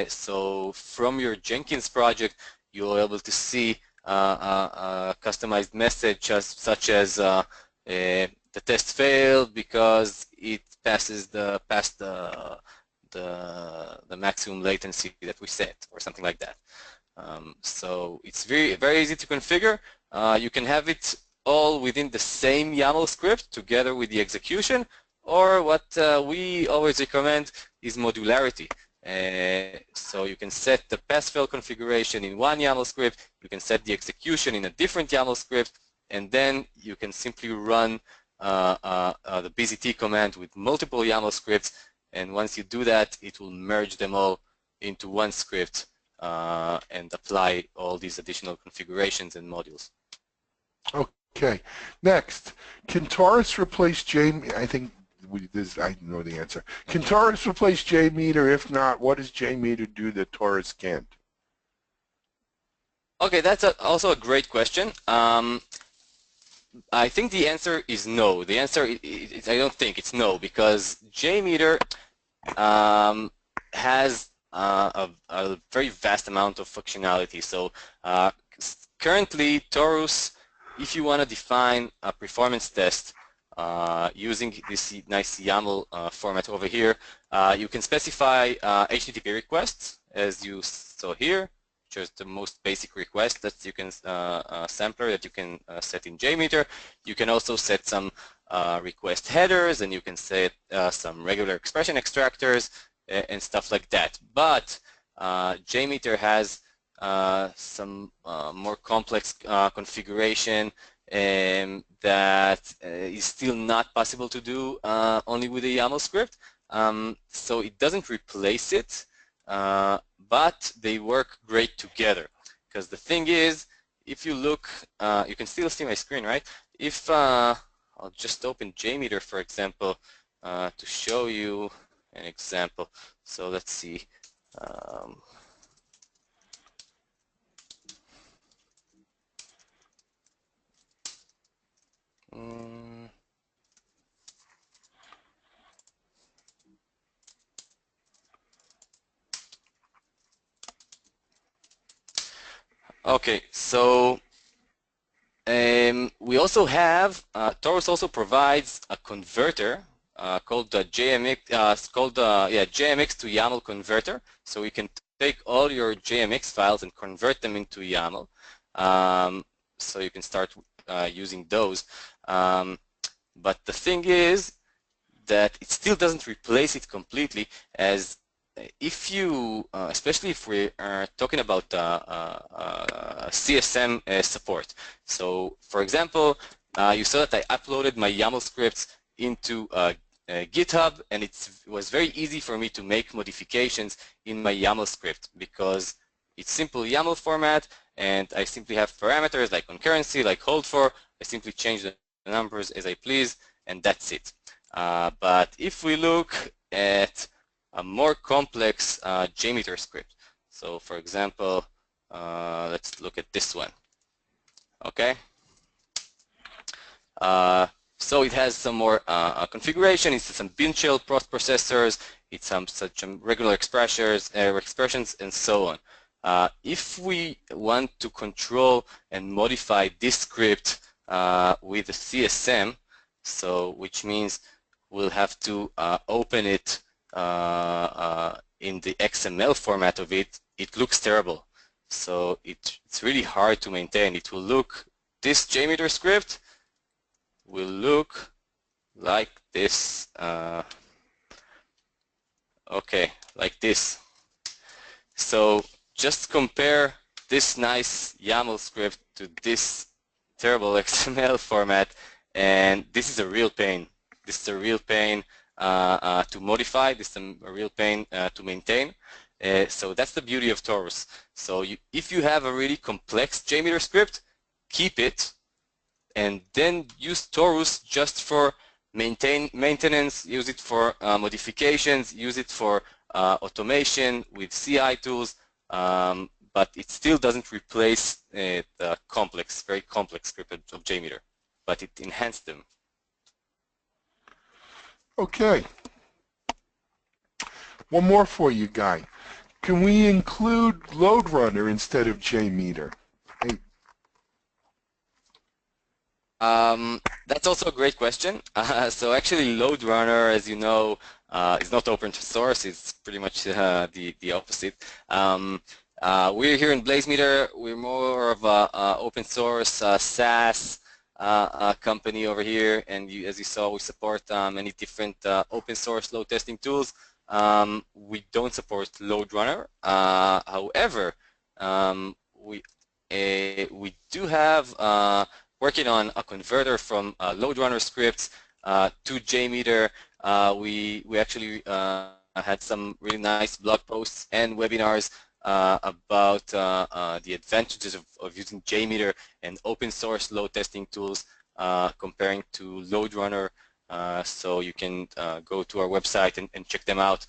So from your Jenkins project, you'll be able to see a customized message such as the test failed because it passes past the maximum latency that we set, or something like that. So it's very easy to configure. You can have it all within the same YAML script together with the execution, or what we always recommend is modularity. So you can set the pass-fail configuration in one YAML script, you can set the execution in a different YAML script, and then you can simply run the BZT command with multiple YAML scripts, and once you do that, it will merge them all into one script and apply all these additional configurations and modules. Okay. Next, can Taurus replace JMeter? I think I know the answer. Can Taurus replace JMeter? If not, what does JMeter do that Taurus can't? Okay, that's also a great question. I think the answer is no. The answer is I don't think it's no, because JMeter has a very vast amount of functionality. So currently, Taurus, if you want to define a performance test using this nice YAML format over here, you can specify HTTP requests, as you saw here, which is the most basic request that you can sampler that you can set in JMeter. You can also set some request headers, and you can set some regular expression extractors and stuff like that. But JMeter has some more complex configuration that is still not possible to do only with a YAML script. So it doesn't replace it, but they work great together. Because the thing is, if you look, you can still see my screen, right? If I'll just open JMeter, for example, to show you an example. So let's see. Okay, so we also have, Taurus also provides a converter called the JMX to YAML converter. So we can take all your JMX files and convert them into YAML. So you can start using those. But the thing is that it still doesn't replace it completely, as if you, especially if we are talking about CSM support. So, for example, you saw that I uploaded my YAML scripts into GitHub, and it was very easy for me to make modifications in my YAML script because it's simple YAML format, and I simply have parameters like concurrency, like hold for. I simply change the numbers as I please, and that's it. But if we look at a more complex JMeter script, so for example, let's look at this one. Okay. So it has some more configuration. It's some bin shell processors. It's some such regular expressions, and so on. If we want to control and modify this script with the CSM, so which means we'll have to open it in the XML format of it. It looks terrible. So it's really hard to maintain. It will look, this JMeter script will look like this. Okay, like this. So just compare this nice YAML script to this terrible XML format, and this is a real pain. This is a real pain to modify. This is a real pain to maintain. So that's the beauty of Taurus. So if you have a really complex JMeter script, keep it, and then use Taurus just for maintenance, use it for modifications, use it for automation with CI tools, but it still doesn't replace the complex, very complex script of JMeter, but it enhanced them. Okay. One more for you, Guy. Can we include load runner instead of JMeter? Hey. That's also a great question. So actually, load runner, as you know, is not open source. It's pretty much the opposite. We're here in BlazeMeter. We're more of a open source SaaS company over here, and as you saw, we support many different open source load testing tools. We don't support load runner. However, we do have working on a converter from load runner scripts to JMeter. We actually had some really nice blog posts and webinars about the advantages of using JMeter and open source load testing tools comparing to load runner. So you can go to our website and check them out.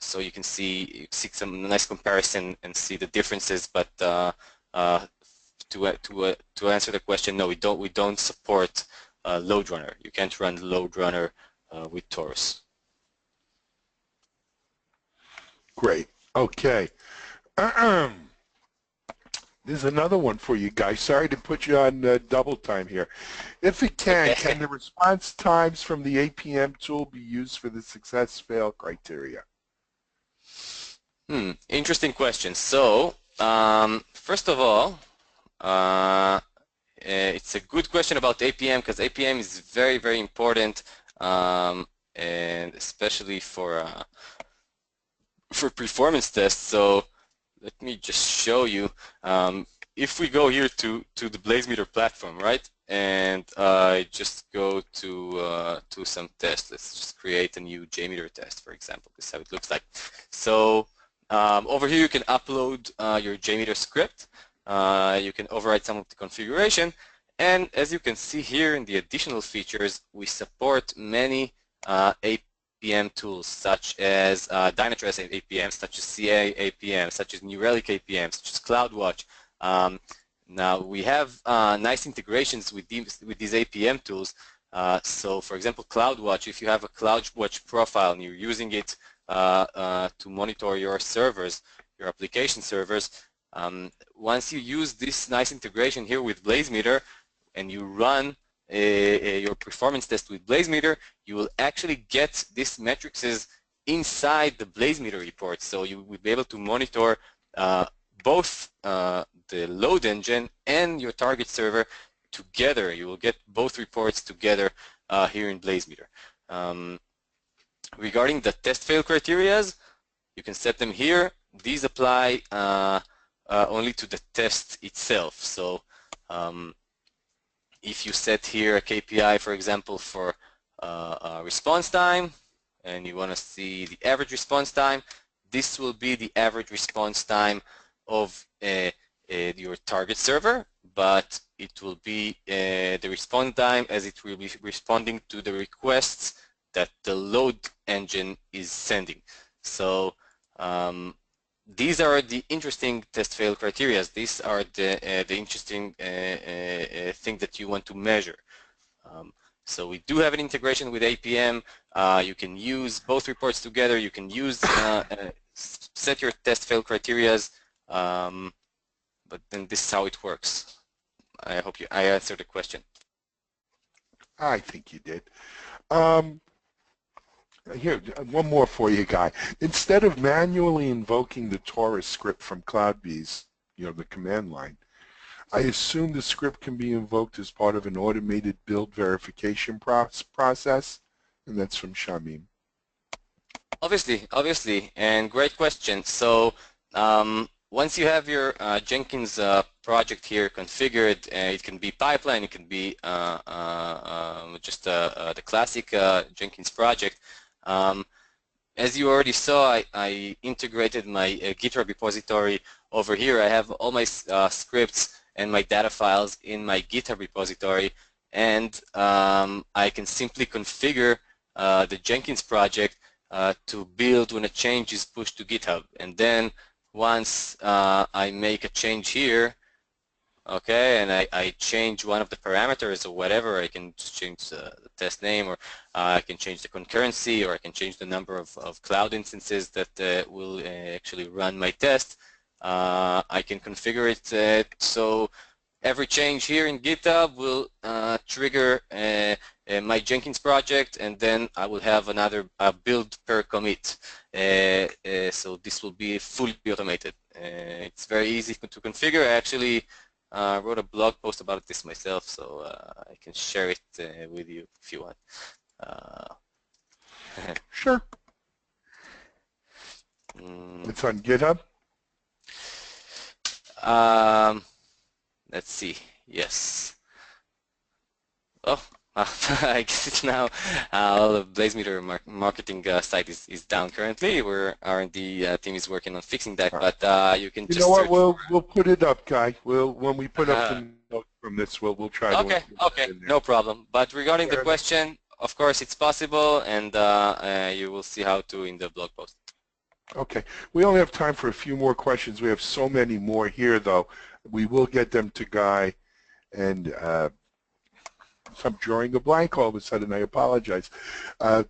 So you can see some nice comparison and see the differences. But to answer the question, no, we don't support load runner. You can't run load runner with Taurus. Great. Okay. There's another one for you guys. Sorry to put you on double time here. If it can, Okay. Can the response times from the APM tool be used for the success-fail criteria? Interesting question. So, first of all, it's a good question about APM because APM is very, very important, and especially for performance tests. So let me just show you. If we go here to the BlazeMeter platform, right, and I just go to some tests. Let's just create a new JMeter test, for example. This is how it looks like. So over here you can upload your JMeter script. You can override some of the configuration, and as you can see here in the additional features, we support many APM tools such as Dynatrace APM, such as CA APM, such as New Relic APM, such as CloudWatch. Now we have nice integrations with these APM tools. So for example, CloudWatch, if you have a CloudWatch profile and you're using it to monitor your servers, your application servers, once you use this nice integration here with BlazeMeter and you run your performance test with BlazeMeter, you will actually get these metrics inside the BlazeMeter report. So you will be able to monitor both the load engine and your target server together. You will get both reports together here in BlazeMeter. Regarding the test fail criteria, You can set them here. These apply only to the test itself. So if you set here a KPI, for example, for response time, and you want to see the average response time, this will be the average response time of your target server, but it will be the response time as it will be responding to the requests that the load engine is sending. So these are the interesting test fail criteria. These are the interesting thing that you want to measure. So we do have an integration with APM. You can use both reports together. You can use set your test fail criteria, but then this is how it works. I hope I answered the question. I think you did. Here, one more for you, Guy. Instead of manually invoking the Taurus script from CloudBees, the command line, I assume the script can be invoked as part of an automated build verification process, and that's from Shamim. Obviously, and great question. So once you have your Jenkins project here configured, it can be pipeline, it can be just the classic Jenkins project. As you already saw, I integrated my GitHub repository over here. I have all my scripts and my data files in my GitHub repository, and I can simply configure the Jenkins project to build when a change is pushed to GitHub. And then once I make a change here, okay, and I change one of the parameters or whatever, I can just change the test name, or I can change the concurrency, or I can change the number of cloud instances that will actually run my test. I can configure it so every change here in GitHub will trigger my Jenkins project, and then I will have another build per commit. So this will be fully automated. It's very easy to configure. I actually wrote a blog post about this myself, so I can share it with you if you want. Sure. It's on GitHub? Let's see. Yes. Oh, I guess it's now the BlazeMeter marketing site is down currently. R&D team is working on fixing that, but you can just. You know what? We'll put it up, Guy. When we put up the note from this, we'll try to. Okay, no problem. But regarding the question, of course, it's possible, and you will see how to in the blog post. Okay. We only have time for a few more questions. We have so many more here, though. We will get them to Guy, and I'm drawing a blank all of a sudden. I apologize. To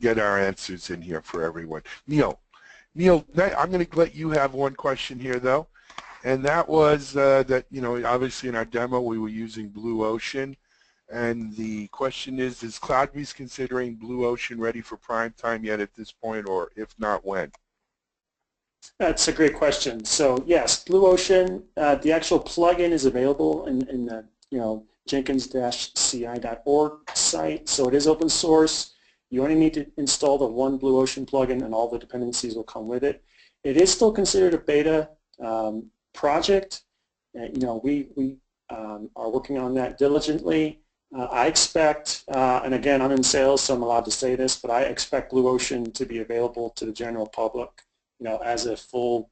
get our answers in here for everyone. Neil, I'm going to let you have one question here, though, and that was that, obviously in our demo we were using Blue Ocean, and the question is CloudBees considering Blue Ocean ready for prime time yet at this point, or if not, when? That's a great question. So yes, Blue Ocean, the actual plugin is available in the Jenkins-ci.org site. So it is open source. You only need to install the one Blue Ocean plugin, and all the dependencies will come with it. It is still considered a beta project. We are working on that diligently. I expect, and again, I'm in sales, so I'm allowed to say this, but I expect Blue Ocean to be available to the general public, as a full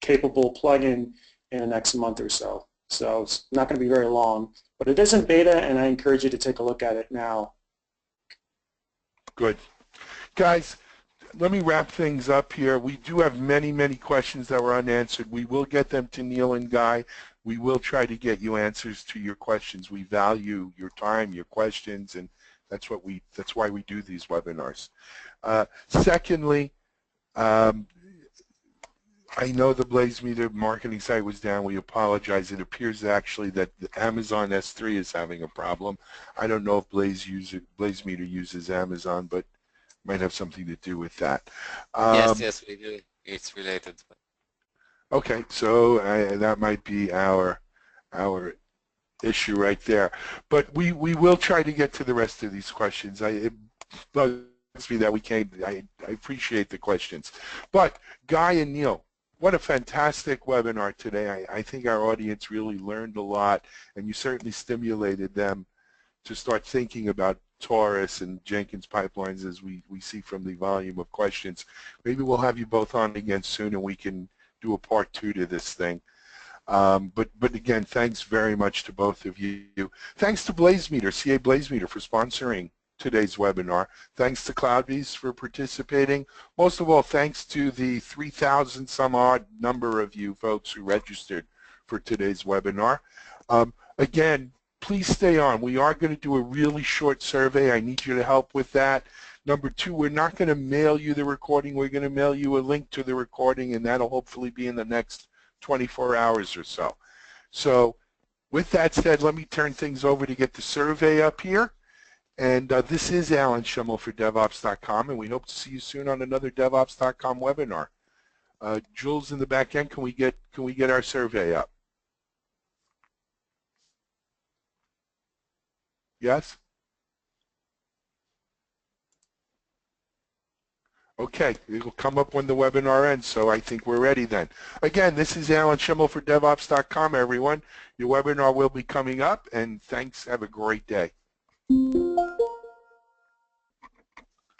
capable plugin in the next month or so. So it's not going to be very long, but it is in beta, and I encourage you to take a look at it now. Good. Guys, let me wrap things up here. We do have many, many questions that were unanswered. We will get them to Neil and Guy. We will try to get you answers to your questions. We value your time, your questions, and that's why we do these webinars. Secondly, I know the BlazeMeter marketing site was down. We apologize. It appears actually that the Amazon S3 is having a problem. I don't know if BlazeMeter uses Amazon, but might have something to do with that. Yes, we do. It's related. Okay, so that might be our issue right there. But we will try to get to the rest of these questions. me that we came. I appreciate the questions. But Guy and Neil, what a fantastic webinar today. I think our audience really learned a lot, and you certainly stimulated them to start thinking about Taurus and Jenkins pipelines as we see from the volume of questions. Maybe we'll have you both on again soon and we can do a part 2 to this thing. But again, thanks very much to both of you. Thanks to BlazeMeter, CA BlazeMeter, for sponsoring today's webinar. Thanks to CloudBees for participating. Most of all, thanks to the 3,000 some odd number of you folks who registered for today's webinar. Again, please stay on. We are going to do a really short survey. I need you to help with that. Number 2, we're not going to mail you the recording. We're going to mail you a link to the recording, and that'll hopefully be in the next 24 hours or so. So with that said, let me turn things over to get the survey up here. And this is Alan Schimmel for DevOps.com, and we hope to see you soon on another DevOps.com webinar. Jules in the back end, can we get our survey up? Yes? Okay, it will come up when the webinar ends, so I think we're ready then. Again, this is Alan Schimmel for DevOps.com, everyone. Your webinar will be coming up, and thanks. Have a great day.